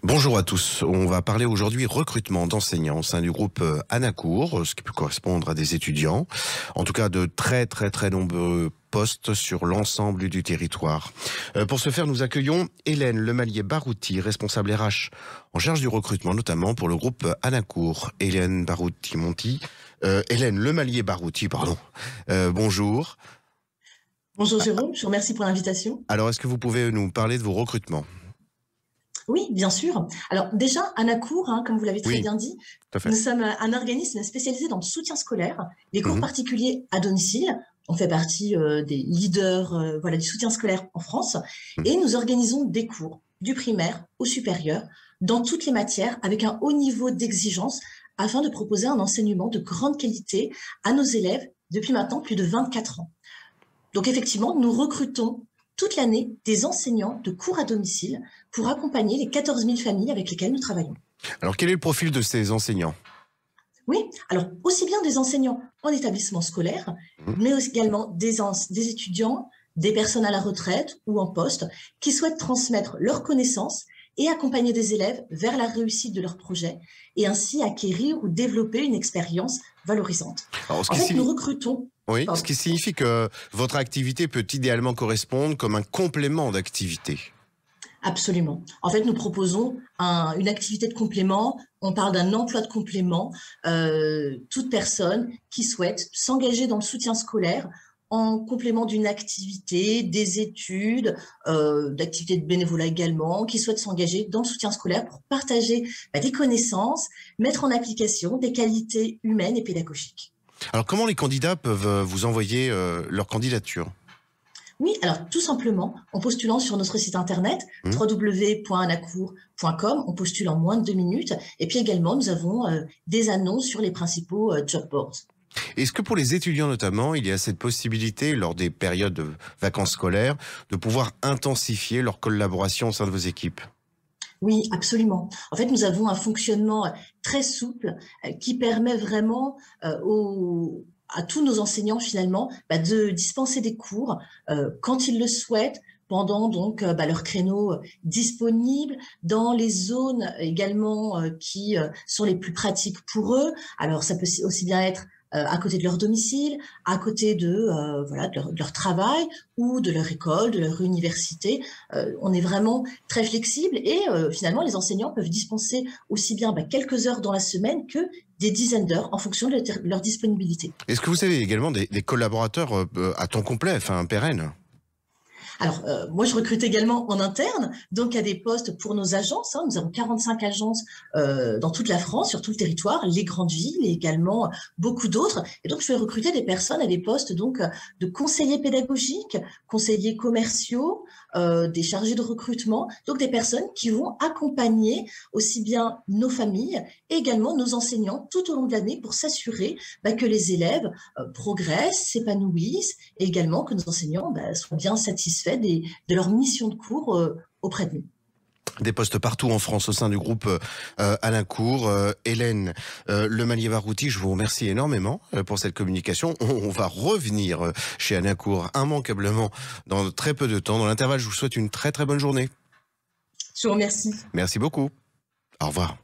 Bonjour à tous. On va parler aujourd'hui recrutement d'enseignants au sein du groupe Anacour, ce qui peut correspondre à des étudiants. En tout cas, de très nombreux postes sur l'ensemble du territoire. Pour ce faire, nous accueillons Hélène Lemalier-Barouti, responsable RH en charge du recrutement, notamment pour le groupe Anacour. Hélène Lemalier-Barouti, pardon. Bonjour. Bonjour Jérôme, je vous remercie pour l'invitation. Alors, est-ce que vous pouvez nous parler de vos recrutements ? Oui, bien sûr. Alors déjà, Anacour, comme vous l'avez très Oui, bien dit, tout à fait. nous sommes un organisme spécialisé dans le soutien scolaire, les cours Mhm. particuliers à domicile. On fait partie des leaders du soutien scolaire en France Mhm. et nous organisons des cours du primaire au supérieur dans toutes les matières avec un haut niveau d'exigence afin de proposer un enseignement de grande qualité à nos élèves depuis maintenant plus de 24 ans. Donc effectivement, nous recrutons toute l'année des enseignants de cours à domicile pour accompagner les 14 000 familles avec lesquelles nous travaillons. Alors, quel est le profil de ces enseignants ? Oui, alors aussi bien des enseignants en établissement scolaire, Mhm. mais aussi également des étudiants, des personnes à la retraite ou en poste qui souhaitent transmettre leurs connaissances et accompagner des élèves vers la réussite de leur projet et ainsi acquérir ou développer une expérience valorisante. Alors, En fait, nous recrutons. oui, ce Pardon. qui signifie que votre activité peut idéalement correspondre comme un complément d'activité. Absolument. En fait, nous proposons une activité de complément. On parle d'un emploi de complément. Toute personne qui souhaite s'engager dans le soutien scolaire en complément d'une activité, des études, d'activités de bénévolat également, qui souhaite s'engager dans le soutien scolaire pour partager des connaissances, mettre en application des qualités humaines et pédagogiques. Alors, comment les candidats peuvent vous envoyer leur candidature ? Oui, alors tout simplement en postulant sur notre site internet Hmm. www.anacour.com, on postule en moins de 2 minutes. Et puis également, nous avons des annonces sur les principaux job boards. Est-ce que pour les étudiants notamment, il y a cette possibilité, lors des périodes de vacances scolaires, de pouvoir intensifier leur collaboration au sein de vos équipes ? Oui, absolument. En fait, nous avons un fonctionnement très souple qui permet vraiment à tous nos enseignants finalement de dispenser des cours quand ils le souhaitent pendant donc leurs créneaux disponibles dans les zones également qui sont les plus pratiques pour eux. Alors ça peut aussi bien être à côté de leur domicile, à côté de leur travail ou de leur école, de leur université. On est vraiment très flexible et finalement les enseignants peuvent dispenser aussi bien quelques heures dans la semaine que des dizaines d'heures en fonction de leur disponibilité. Est-ce que vous avez également des collaborateurs à temps complet, enfin pérennes ? Alors, moi, je recrute également en interne, donc à des postes pour nos agences. Nous avons 45 agences dans toute la France, sur tout le territoire, les grandes villes et également beaucoup d'autres. Et donc, je vais recruter des personnes à des postes donc de conseillers pédagogiques, conseillers commerciaux, des chargés de recrutement, donc des personnes qui vont accompagner aussi bien nos familles et également nos enseignants tout au long de l'année pour s'assurer que les élèves progressent, s'épanouissent et également que nos enseignants soient bien satisfaits de leur mission de cours auprès de nous. Des postes partout en France au sein du groupe Anacour. Hélène Lemalier-Barouti, je vous remercie énormément pour cette communication. On va revenir chez Anacour immanquablement dans très peu de temps. Dans l'intervalle, je vous souhaite une très bonne journée. Je vous remercie. Merci beaucoup. Au revoir.